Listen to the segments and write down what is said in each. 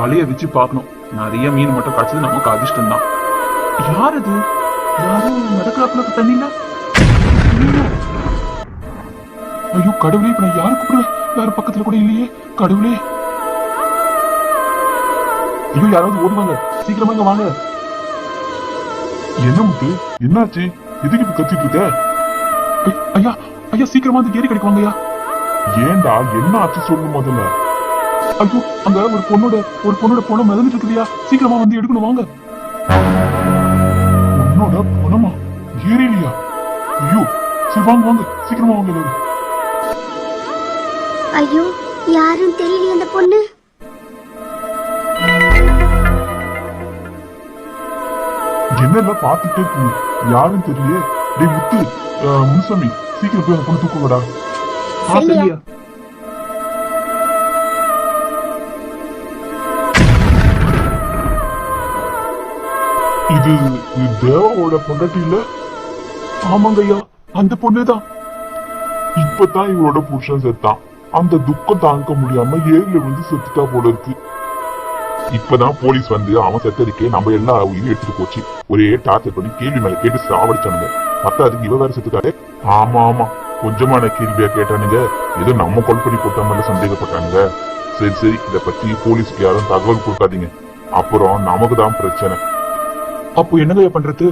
வலைய வச்சு பார்க்கணும். நிறைய மீன் மட்டும் கிடைச்சது நமக்கு அதிர்ஷ்டம் தான். யார் இது? யாரும் நடக்கிறாப்புல தண்ணியில. ஐயோ கடவுளே, இப்ப நான் யாரு கூப்பிடுவேன்? யாரும் பக்கத்துல கூட இல்லையே. கடவுளே, ஐயோ யாராவது ஓடுவாங்க, சீக்கிரமா இங்க வாங்க. என்ன முத்து, என்னாச்சு? எதுக்கு இப்ப கத்திட்டு இருக்க? ஐயா ஐயா, சீக்கிரமா வந்து ஏறி கிடைக்குவாங்கய்யா. ஏண்டா, என்ன ஆச்சு சொல்லணும் முதல்ல. ஐயோ, அங்க ஒரு பொண்ணோட பணம் மிதந்துட்டு இருக்குல்லையா, சீக்கிரமா வந்து எடுக்கணும் வாங்க. பொண்ணோட பணமா? ஏறிலையா? ஐயோ சரி வாங்க வாங்க, சீக்கிரமா வாங்க எல்லாரும். ஐயோ, யாரும் தெரியலையே அந்த பொண்ணு. என்னெல்லாம் பாத்துட்டே இருக்கீங்க, யாரும் தெரியலையே. டேய் முத்து, முனுசாமி, சீக்கிரம் போய் அந்த பொண்ணு தூக்குங்கடா. சரியா? இது தேவாவோட பொண்டாட்டி இல்ல? ஆமாங்க ஐயா, அந்த பொண்ணுதான். இப்பதான் இவரோட புருஷன் செத்தான். அந்த துக்கம் தாங்க முடியாம ஏரியில வந்து செத்துட்டா போல இருக்கு. இப்பதான் போலீஸ் வந்து அவன் செத்ததுக்கே நம்ம எல்லா உயிரும் எடுத்துட்டு போச்சு. ஒரே டார்ச்சர் பண்ணி கேள்வி மேல கேட்டு சாவடிச்சானுங்க. அதுக்கு இவ வேற செத்துட்டாரு. ஆமா ஆமா, கொஞ்சமான கேள்வியா கேட்டானுங்க. ஏதோ நம்ம கொலை பண்ணி போட்ட மாதிரி சந்தேகப்பட்டானுங்க. சரி சரி, இத பத்தி போலீஸ்க்கு யாரும் தகவல் கொடுக்காதீங்க, அப்புறம் நமக்கு தான் பிரச்சனை. அப்போ என்னங்க பண்றது?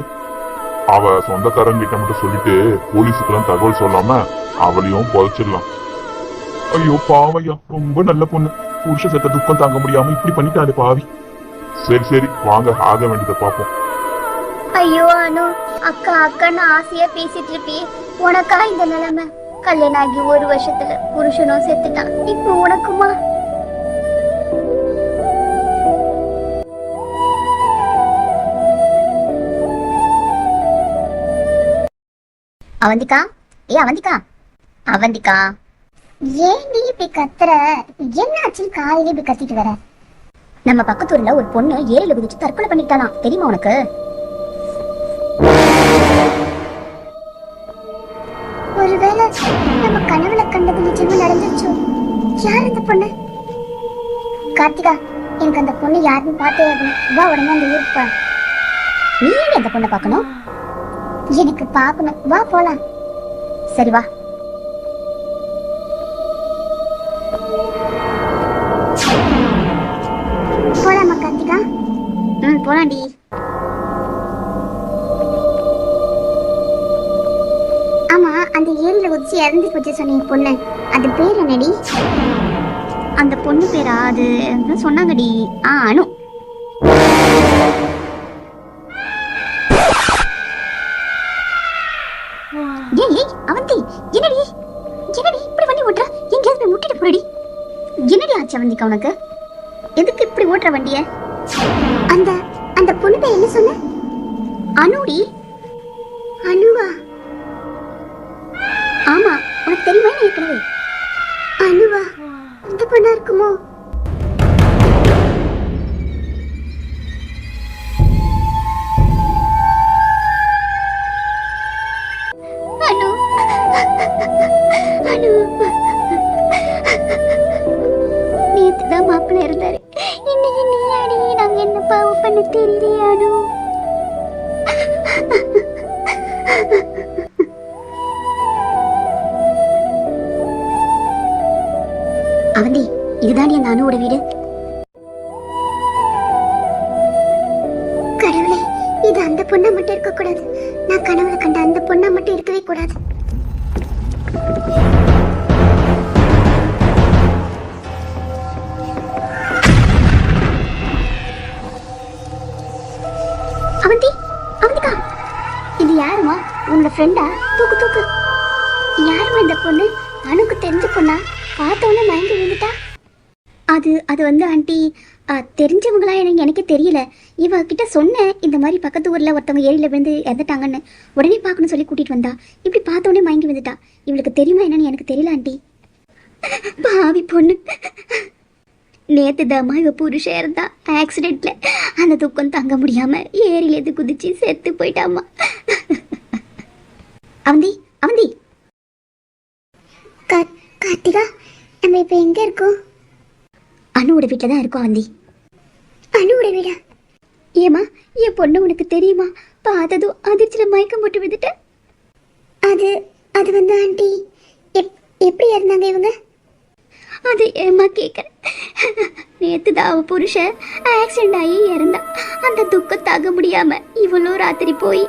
அவ சொந்தக்காரங்க கிட்ட மட்டும் சொல்லிட்டு போலீஸுக்கு எல்லாம் தகவல் சொல்லாம அவளையும் புதைச்சிடலாம். ஐயோ பாவையா, ரொம்ப நல்ல பொண்ணு. புருஷ செத்த துக்கம் தாங்க முடியாம இப்படி பண்ணிட்டாரு பாவி. சரி சரி வாங்க, ஆக வேண்டியதை பாப்போம். ஐயோ அனு, அக்கா அக்கான்னு ஆசையா பேசிட்டு இருப்பியே, உனக்கா இந்த நிலைமை? கல்யாணம் ஆகி 1 வருஷத்துல புருஷனும் செத்துட்டான், இப்போ உனக்குமா? அவந்திகா, அவந்திகா, அவந்திகா, ஏன் நீ இப்படி கத்துற? என்னாச்சு? காலையில இப்படி கத்திட்டு வர? நம்ம பக்கத்தூர்ல ஒரு பொண்ணு ஏரியில குதிச்சு தற்கொலை பண்ணிட்டாலாம், தெரியுமா உனக்கு? ஒருவேளை நம்ம கனவுல கண்டது நிஜமா நடந்துச்சோ? யார் அந்த பொண்ணு? கார்த்திகா, எனக்கு அந்த பொண்ணு யாருன்னு பார்த்தே ஆகணும். வா உடனே அந்த ஊருக்கு போ. நீ ஏன் அந்த பொண்ணை பார்க்கணும்? எனக்கு பார்க்கணும், வா போலாம். சரி வா. போலாமா கார்த்திகா? போலாண்டி. ஆமா, அந்த ஏரியில குதிச்சு இறந்து போச்சு சொன்னீங்க பொண்ணு, அது பேர் என்னடி? அந்த பொண்ணு பேரா? அது சொன்னாங்கடி. அனு. அவந்தி, என்னடி என்னடி இப்படி வண்டி ஓட்டுற? எங்கேயாவது போய் முட்டிட்டு போறடி. என்னடி ஆச்சு அவந்திக்கா உனக்கு? எதுக்கு இப்படி ஓட்டுற வண்டிய? அந்த அந்த பொண்ணு பேர் என்ன சொன்ன? அனுடி. அனுவா? ஆமா, உனக்கு தெரியுமா? ஏற்கனவே அனுவா இந்த பொண்ணா இருக்குமோ? அனு, அனு, நேத்துதான் மாப்பிள்ள இருந்தாரு, இன்னைக்கு நீ அடி. நாங்க என்ன பாவம் பண்ண தெரியலையா அனு? அவந்தி, இதுதான் என் அனுவோட வீடு. கடவுளே, இது அந்த பொண்ணா மட்டும் இருக்க கூடாது. நான் கனவுல கண்ட அந்த பொண்ணா மட்டும் இருக்கவே கூடாது. அவந்தி, அவந்திகா, இது யாருமா? உன்னோட ஃப்ரெண்டா? தூக்கு தூக்கு. யாருமா இந்த பொண்ணு? அனுக்கு தெரிஞ்ச பொண்ணா? பார்த்தவொன்னே மயங்கி விழுந்துட்டா. அது வந்து ஆண்டி, தெரிஞ்சவங்களா எனக்கு தெரியல. இவகிட்ட சொன்னேன், இந்த மாதிரி பக்கத்து ஊரில் ஒருத்தவங்க ஏரியில் விழுந்து இறந்துட்டாங்கன்னு. உடனே பார்க்கணும்னு சொல்லி கூட்டிகிட்டு வந்தா. இப்படி பார்த்தோடனே மயங்கி விழுந்துட்டா. இவளுக்கு தெரியுமா என்னன்னு எனக்கு தெரியல ஆண்டி. பாவி பொண்ணு. நேற்று தாமா இவ புருஷன் இருந்தா ஆக்சிடென்ட்ல. அந்த துக்கம் தாங்க முடியாம ஏரியிலேருந்து குதிச்சு செத்து போயிட்டாமா. அவந்தி, அவந்தி. கார்த்திகா, நம்ம இப்போ எங்கே இருக்கோம்? அனுவோட வீட்டில் தான் இருக்கோம் அவந்தி. என்னோட வீடா? ஏமா, என் பொண்ணு உனக்கு தெரியுமா? பார்த்ததும் அதிர்ச்சியில் மயக்கம் போட்டு விட்டுட்டேன். அது அது வந்து ஆண்டி, எப்படி இருந்தாங்க இவங்க? அது ஏமா கேட்குறேன்? நேற்று தான் அவ புருஷன் ஆக்சிடென்ட் ஆகி இறந்தான். அந்த துக்கம் தாங்க முடியாம இவ்வளோ ராத்திரி போய்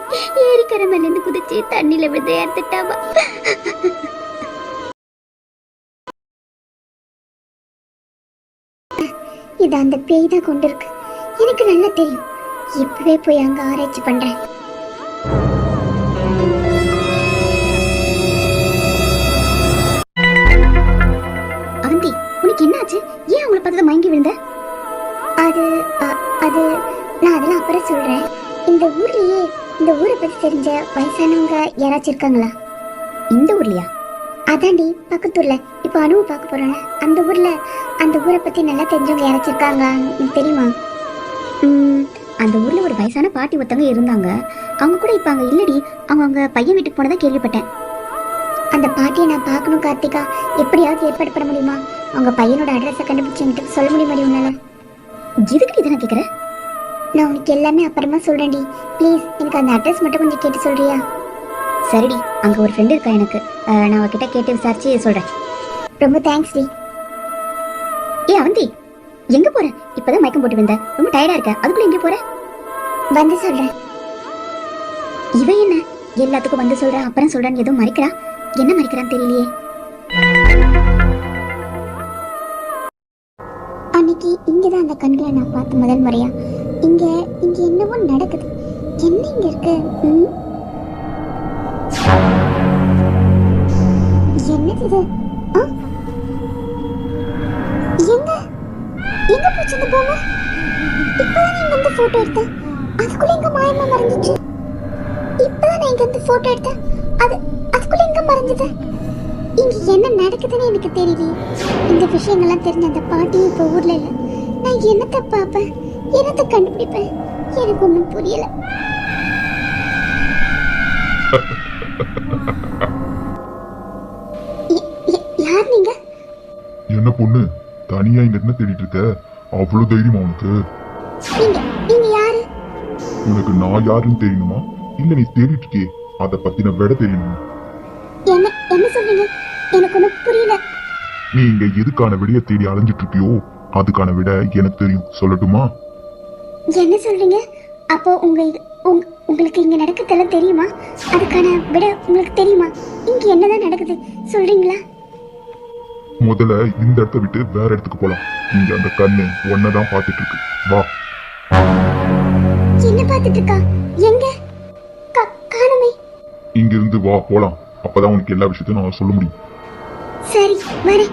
ஏரிக்கரை மேலேருந்து குதிச்சு தண்ணியில் விழுந்து இறந்துட்டாமா. இது அந்த பேய் தான் கொண்டு இருக்கு. எனக்கு நல்லா தெரியும். இப்பவே போய் அங்க ஆராய்ச்சி பண்றேன். அவந்தி, உனக்கு என்னாச்சு? ஏன் அவங்கள பார்த்தத மயங்கி விழுந்த? அது அது நான் அதெல்லாம் அப்புறம் சொல்றேன். இந்த ஊர்லயே இந்த ஊரை பத்தி தெரிஞ்ச வயசானவங்க யாராச்சும் இருக்காங்களா? இந்த ஊர்லயா? அதாண்டி, பக்கத்தூர்ல. இப்போ அனுவு பார்க்க போறேன். அந்த ஊரை பத்தி நல்லா தெரிஞ்சவங்க யாராச்சும் இருக்காங்களா? எனக்கு தெரியுமா? அந்த ஊர்ல ஒரு வயசான பாட்டி ஒருத்தவங்க இருந்தாங்க. அவங்க கூட இப்ப அங்க இல்லடி. அவங்க பையன் வீட்டுக்கு போனதா கேள்விப்பட்டேன். அந்த பாட்டியை நான் பார்க்கணும் கார்த்திகா. எப்படியாவது ஏற்பாடு பண்ண முடியுமா? அவங்க பையனோட அட்ரஸை கண்டுபிடிச்சு என்கிட்ட சொல்ல முடியுமா உன்னால? எதுக்கு இதை நான் கேட்குறேன்? நான் உனக்கு எல்லாமே அப்புறமா சொல்றேன்டி. ப்ளீஸ் எனக்கு அந்த அட்ரஸ் மட்டும் கொஞ்சம் கேட்டு சொல்றியா? சரிடி, அங்க ஒரு ஃப்ரெண்ட் இருக்கா எனக்கு. நான் அவகிட்ட கேட்டு விசாரிச்சு சொல்றேன். ரொம்ப தேங்க்ஸ் டி. அவந்தி, எங்க போற? இப்பதான் மயக்கம் போட்டு வந்த. ரொம்ப டயர்டா இருக்க. அதுக்குள்ள எங்க போற? வந்து சொல்றேன். இவ என்ன எல்லாத்துக்கும் வந்து சொல்ற அப்புறம் சொல்றேன்னு எதுவும் மறைக்கிறா? என்ன மறைக்கிறான்னு தெரியலையே. அன்னைக்கு இங்கதான் அந்த கண்களை நான் பார்த்த முதல் முறையா. இங்க என்னவோ நடக்குது. என்ன இங்க இருக்கு? என்னது இது? எங்க போச்சு இந்த பொம்மை? இப்பதான் இங்க வந்து போட்டோ எடுத்தேன். அதுக்குள்ள எங்க மாயமா மறைஞ்சிச்சு. இப்பதான் இங்க வந்து போட்டோ எடுத்தேன். அதுக்குள்ள எங்க மறைஞ்சது? இங்க என்ன நடக்குதுன்னு எனக்கு தெரியல. இந்த விஷயங்கள்லாம் தெரிஞ்ச அந்த பாட்டி இப்ப ஊர்ல இல்ல. நான் என்னத்தை பார்ப்பேன், என்னத்தை கண்டுபிடிப்பேன்? எனக்கு ஒண்ணும் புரியல. யார் நீங்க? என்ன பொண்ணு, தனியா இங்க என்ன தேடிட்டு இருக்க? அவ்வளவு தைரியமா உனக்கு? நீங்க யாரு? உனக்கு நான் யாருன்னு தெரியணுமா? இல்ல நீ தேடிட்டு இருக்கே அத பத்தின விட தெரியணுமா? என்ன சொல்றீங்க? எனக்கு ஒண்ணும் புரியல. நீ இங்க எதுக்கான விடைய தேடி அலைஞ்சிட்டு இருக்கியோ அதுக்கான விட எனக்கு தெரியும். சொல்லட்டுமா? என்ன சொல்றீங்க? அப்போ உங்களுக்கு இங்க நடக்கிறதெல்லாம் தெரியுமா? அதுக்கான விட உங்களுக்கு தெரியுமா? இங்க என்னதான் நடக்குது சொல்றீங்களா? முதல்ல இந்த இடத்த விட்டு வேற இடத்துக்கு போலாம். இங்க அந்த கண்ணு ஒன்னதான் பாத்துட்டு இருக்கு. வா. என்ன பாத்துட்டு இருக்கா? எங்க? காணுமே. இங்க இருந்து வா போலாம். அப்பதான் உனக்கு எல்லா விஷயத்தையும் நான் சொல்ல முடியும். சரி, வரேன்.